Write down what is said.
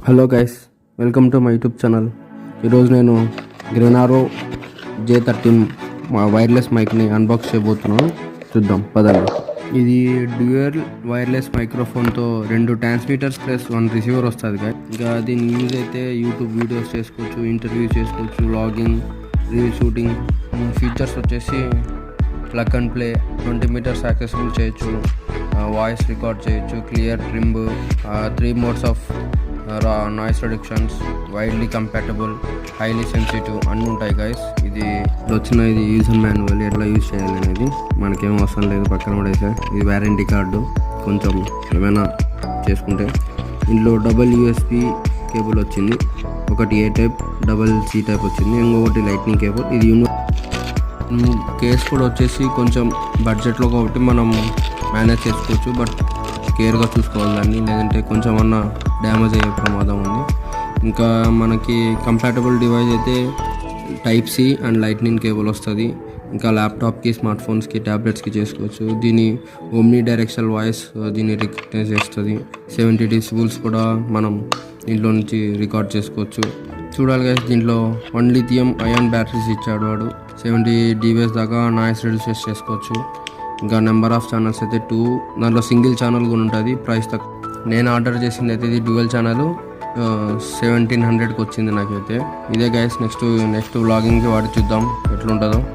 Hello guys, welcome to my YouTube channel. ఈరోజు నేను గ్రెనారో J13 మా వైర్లెస్ మైక్ని అన్బాక్స్ చేయబోతున్నాను. చూద్దాం పదండి. ఇది డ్యూయల్ వైర్లెస్ మైక్రోఫోన్తో 2 ట్రాన్స్మిటర్స్ ప్లస్ 1 రిసీవర్ వస్తుంది గాయ్. ఇంకా దీని యూజ్ అయితే యూట్యూబ్ వీడియోస్ చేసుకోవచ్చు, ఇంటర్వ్యూ చేసుకోవచ్చు, లాగింగ్, రీల్ షూటింగ్. ఫీచర్స్ వచ్చేసి plug and play, 20 metres accessible చేయొచ్చు, వాయిస్ రికార్డ్ చేయొచ్చు, clear trim, 3 modes of noise reductions, widely compatible, highly sensitive అన్నీ ఉంటాయి గైస్. ఇది యూజర్ మాన్యువల్ ఎట్లా యూజ్ చేయాలి అనేది మనకేం అవసరం లేదు, పక్కన పడేసా. ఇది వారంటీ కార్డు, కొంచెం ఏమైనా చేసుకుంటే. ఇందులో డబల్ USB కేబుల్ వచ్చింది, ఒకటి A type, double C type వచ్చింది, ఇంకొకటి లైట్నింగ్ కేబుల్. ఇది కేస్ కూడా వచ్చేసి కొంచెం బడ్జెట్లో కాబట్టి మనం మేనేజ్ చేసుకోవచ్చు, బట్ కేర్గా చూసుకోవాలి దాన్ని, లేదంటే కొంచెం అన్న డ్యామేజ్ అయ్యే ప్రమాదం ఉంది. ఇంకా మనకి కంపాటబుల్ డివైస్ అయితే type C and lightning cable వస్తుంది. ఇంకా ల్యాప్టాప్కి, స్మార్ట్ ఫోన్స్కి, ట్యాబ్లెట్స్కి చేసుకోవచ్చు. దీని ఓమ్ని డైరెక్షనల్ వాయిస్ దీన్ని రికగ్నైజ్ చేస్తుంది. 70 డెసిబుల్స్ కూడా మనం దీంట్లో నుంచి రికార్డ్ చేసుకోవచ్చు. చూడాలి గైస్, దీంట్లో 1 లిథియం అయాన్ బ్యాటరీస్ ఇచ్చాడు వాడు. 70 dB దాకా నాయిస్ రిడ్యూస్ చేసుకోవచ్చు. ఇంకా నెంబర్ ఆఫ్ ఛానల్స్ అయితే 2, దాంట్లో సింగిల్ ఛానల్ కూడా ఉంటుంది. ప్రైస్ తక్కువ. నేను ఆర్డర్ చేసింది అయితే ఇది డ్యూయల్ ఛానల్, 1700కి వచ్చింది నాకైతే. ఇదే గైస్, నెక్స్ట్ వ్లాగింగ్కి వాడి చూద్దాం ఎట్లుంటుందో.